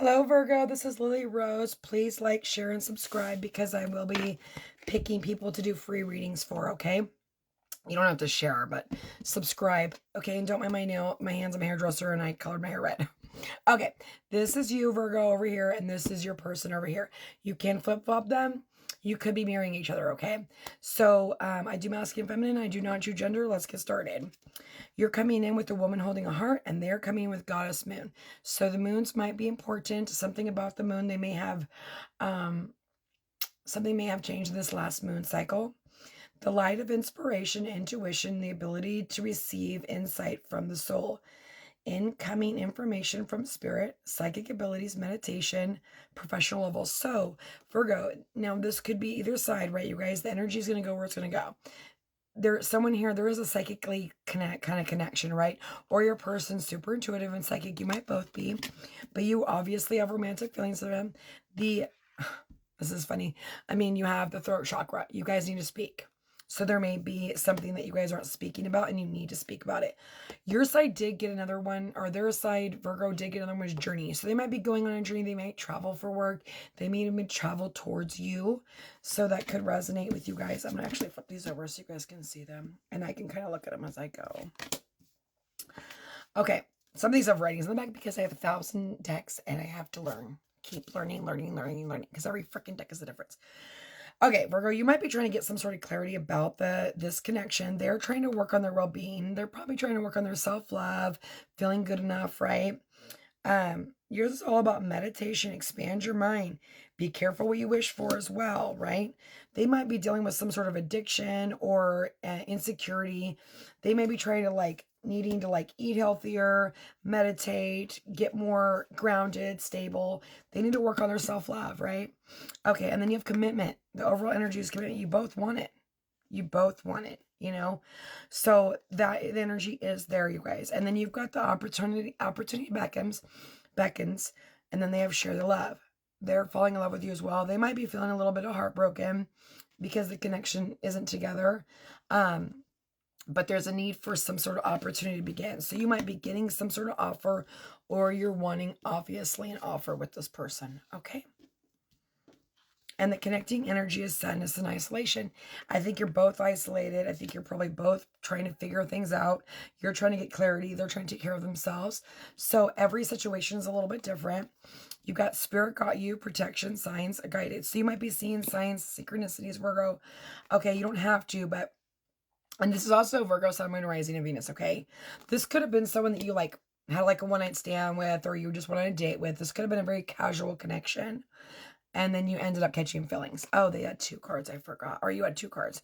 Hello, Virgo. This is Lily Rose. Please like, share, and subscribe because I will be picking people to do free readings for, okay? You don't have to share, but subscribe, okay? And don't mind my hands. I'm a hairdresser and I colored my hair red. Okay, this is you, Virgo, over here, and this is your person over here. You can flip-flop them. You could be marrying each other, okay? So I do masculine, feminine. I do not do gender. Let's get started. You're coming in with a woman holding a heart, and they're coming in with goddess moon. So the moons might be important. Something about the moon, they may have, something may have changed in this last moon cycle. The light of inspiration, intuition, the ability to receive insight from the soul. Incoming information from spirit, psychic abilities, meditation, professional levels. So, Virgo, now this could be either side, right, you guys? The energy is going to go where it's going to go. There's someone here, there is a psychically kind of connection, right? Or your person's super intuitive and psychic. You might both be, but you obviously have romantic feelings for them. This is funny. I mean, you have the throat chakra. You guys need to speak. So there may be something that you guys aren't speaking about and you need to speak about it. Your side did get another one, or their side, Virgo, did get another one's journey. So they might be going on a journey. They might travel for work. They may even travel towards you. So that could resonate with you guys. I'm going to actually flip these over so you guys can see them. And I can kind of look at them as I go. Okay. Some of these have writings in the back because I have 1,000 decks and I have to learn. Keep learning. Because every freaking deck is a difference. Okay, Virgo, you might be trying to get some sort of clarity about this connection. They're trying to work on their well-being. They're probably trying to work on their self-love, feeling good enough, right? Yours is all about meditation. Expand your mind. Be careful what you wish for as well, right? They might be dealing with some sort of addiction or insecurity. They may be trying to needing to eat healthier, meditate, get more grounded, stable. They need to work on their self-love, right? Okay, and then you have commitment. The overall energy is commitment. You both want it. You both want it, you know? So that the energy is there, you guys. And then you've got the opportunity beckons, and then they have share the love. They're falling in love with you as well. They might be feeling a little bit of heartbroken because the connection isn't together. But there's a need for some sort of opportunity to begin. So you might be getting some sort of offer, or you're wanting, obviously, an offer with this person, okay? And the connecting energy is sadness and isolation. I think you're both isolated. I think you're probably both trying to figure things out. You're trying to get clarity. They're trying to take care of themselves. So every situation is a little bit different. You've got spirit got you, protection, signs, guided. So you might be seeing signs, synchronicities, Virgo. Okay, you don't have to, but... And this is also Virgo, Sun, Moon, Rising, and Venus, okay? This could have been someone that you, had, a one-night stand with, or you just went on a date with. This could have been a very casual connection. And then you ended up catching feelings. Oh, they had 2 cards. I forgot. Or you had 2 cards.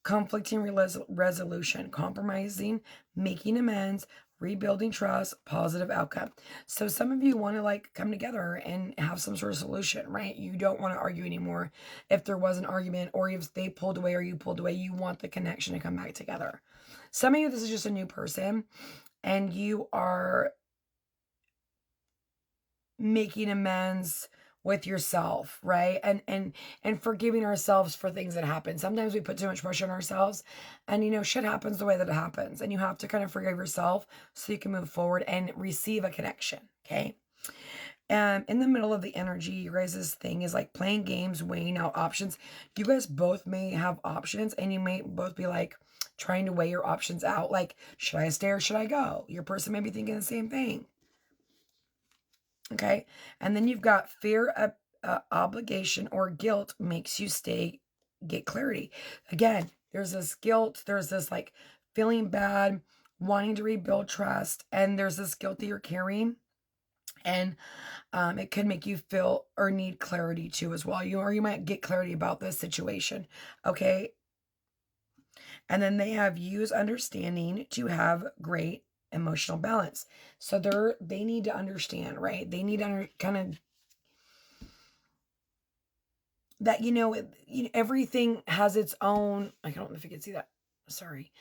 Conflicting resolution, compromising, making amends, rebuilding trust, positive outcome. So some of you want to come together and have some sort of solution, right? You don't want to argue anymore. If there was an argument, or if they pulled away or you pulled away, you want the connection to come back together. Some of you, this is just a new person and you are making amends with yourself, right? And forgiving ourselves for things that happen. Sometimes we put too much pressure on ourselves, and shit happens the way that it happens, and you have to kind of forgive yourself so you can move forward and receive a connection, okay? In the middle of the energy, you guys' thing is playing games, weighing out options. You guys both may have options, and you may both be trying to weigh your options out. Should I stay or should I go? Your person may be thinking the same thing. Okay. And then you've got fear of obligation or guilt makes you get clarity. Again, there's this guilt. There's this feeling bad, wanting to rebuild trust. And there's this guilt that you're carrying. And it could make you feel or need clarity too as well. Or you might get clarity about this situation. Okay. And then they have use understanding to have great emotional balance. So they need to understand, right? They need to kind of that, everything has its own, I don't know if you can see that. Sorry.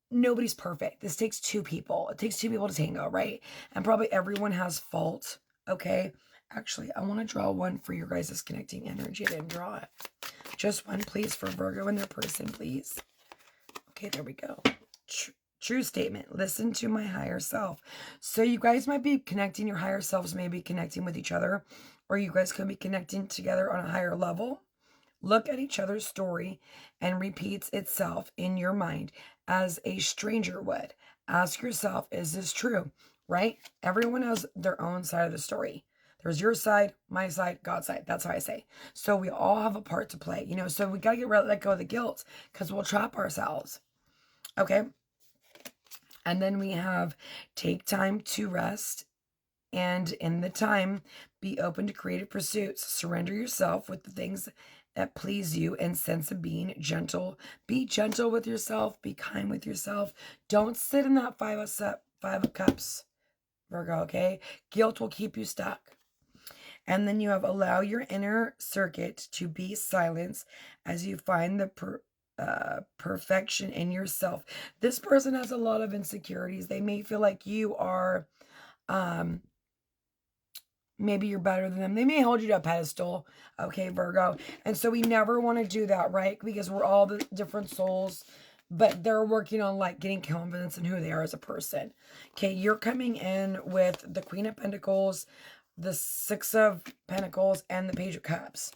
Nobody's perfect. This takes 2 people. It takes 2 people to tango, right? And probably everyone has fault. Okay. Actually, I want to draw one for your guys' connecting energy. I didn't draw it. Just one, please, for Virgo and their person, please. Okay, there we go. True statement. Listen to my higher self. So you guys might be connecting, your higher selves may be connecting with each other, or you guys could be connecting together on a higher level. Look at each other's story and repeats itself in your mind as a stranger would. Ask yourself, is this true? Right? Everyone has their own side of the story. There's your side, my side, God's side. That's how I say. So we all have a part to play, you know, so we got to let go of the guilt because we'll trap ourselves. Okay. And then we have take time to rest. And in the time, be open to creative pursuits. Surrender yourself with the things that please you and sense of being gentle. Be gentle with yourself. Be kind with yourself. Don't sit in that five of cups, Virgo, okay? Guilt will keep you stuck. And then you have allow your inner circuit to be silence as you find the perfection in yourself. This person has a lot of insecurities. They may feel like you are, maybe you're better than them. They may hold you to a pedestal, okay, Virgo. And so we never want to do that, right? Because we're all the different souls, but they're working on like getting confidence in who they are as a person. Okay, you're coming in with the Queen of Pentacles, the Six of Pentacles, and the Page of Cups.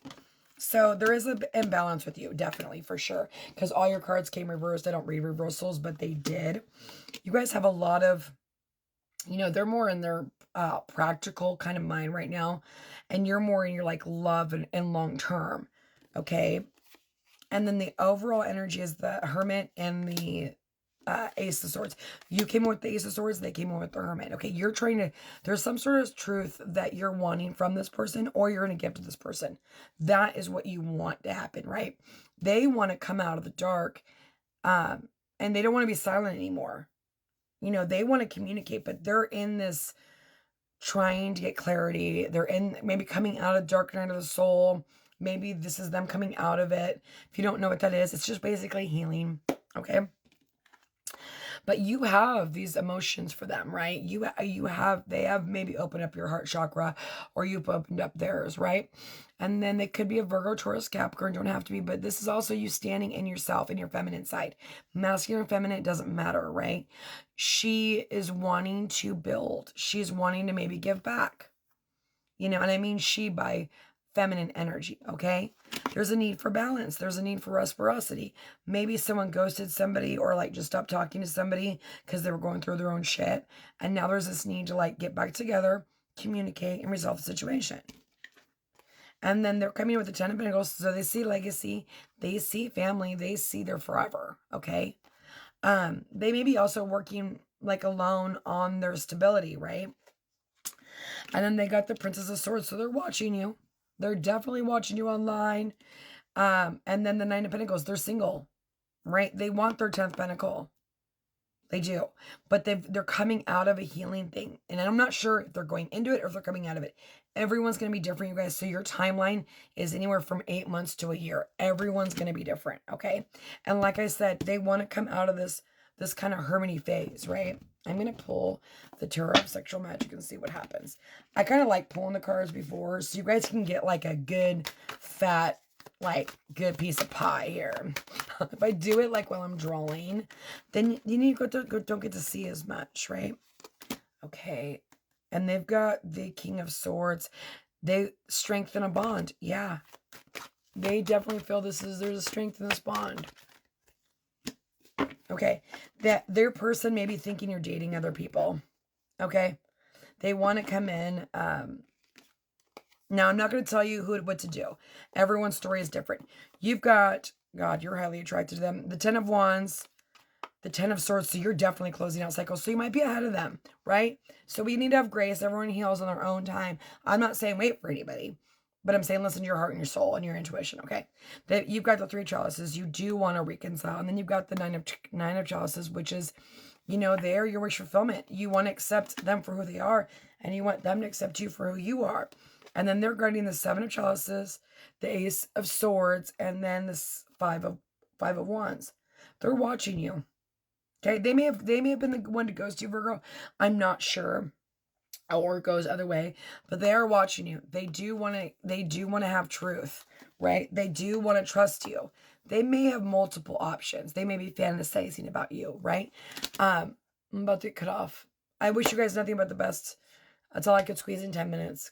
So there is an imbalance with you, definitely, for sure. Because all your cards came reversed. I don't read reversals, but they did. You guys have a lot of, you know, they're more in their practical kind of mind right now. And you're more in your like love and long term. Okay. And then the overall energy is the Hermit and the Ace of Swords. You came in with the Ace of Swords, they came in with the Hermit. Okay, you're trying to, there's some sort of truth that you're wanting from this person, or you're going to give to this person. That is what you want to happen, right? They want to come out of the dark, and they don't want to be silent anymore. You know, they want to communicate, but they're in this trying to get clarity. They're in maybe coming out of dark night of the soul. Maybe this is them coming out of it. If you don't know what that is, it's just basically healing. Okay. But you have these emotions for them, right? They have maybe opened up your heart chakra, or you've opened up theirs, right? And then they could be a Virgo, Taurus, Capricorn, don't have to be, but this is also you standing in yourself, in your feminine side. Masculine and feminine, it doesn't matter, right? She is wanting to build. She's wanting to maybe give back, you know, and I mean she by feminine energy, okay? There's a need for balance. There's a need for reciprocity. Maybe someone ghosted somebody, or like just stopped talking to somebody because they were going through their own shit. And now there's this need to like get back together, communicate, and resolve the situation. And then they're coming with the Ten of Pentacles. So they see legacy, they see family, they see their forever, okay? They may be also working like alone on their stability, right? And then they got the Princess of Swords, so they're watching you. They're definitely watching you online. And then the Nine of Pentacles, they're single, right? They want their 10th Pentacle. They do. But they're coming out of a healing thing. And I'm not sure if they're going into it or if they're coming out of it. Everyone's going to be different, you guys. So your timeline is anywhere from 8 months to a year. Everyone's going to be different, okay? And like I said, they want to come out of this kind of hermity phase, right? I'm going to pull the Tarot of Sexual Magic and see what happens. I kind of like pulling the cards before, so you guys can get like a good, fat, like good piece of pie here. If I do it like while I'm drawing, then you need to don't get to see as much, right? Okay. And they've got the King of Swords. They strengthen a bond. Yeah. They definitely feel there's a strength in this bond. Okay, that their person may be thinking you're dating other people. Okay, they want to come in. Now, I'm not going to tell you what to do. Everyone's story is different. You've got, God, you're highly attracted to them. The 10 of Wands, the 10 of Swords. So you're definitely closing out cycles. So you might be ahead of them, right? So we need to have grace. Everyone heals on their own time. I'm not saying wait for anybody. But I'm saying listen to your heart and your soul and your intuition, okay? That you've got the 3 chalices. You do want to reconcile. And then you've got the nine of chalices, which is, you know, they're your wish fulfillment. You want to accept them for who they are, and you want them to accept you for who you are. And then they're guarding the 7 of chalices, the Ace of Swords, and then the five of Wands. They're watching you. Okay? They may have been the one to ghost you, Virgo. I'm not sure. Or it goes other way, but they are watching you. They do want to have truth, right? They do want to trust you. They may have multiple options. They may be fantasizing about you, right? I'm about to cut off. I wish you guys nothing but the best. That's all I could squeeze in 10 minutes.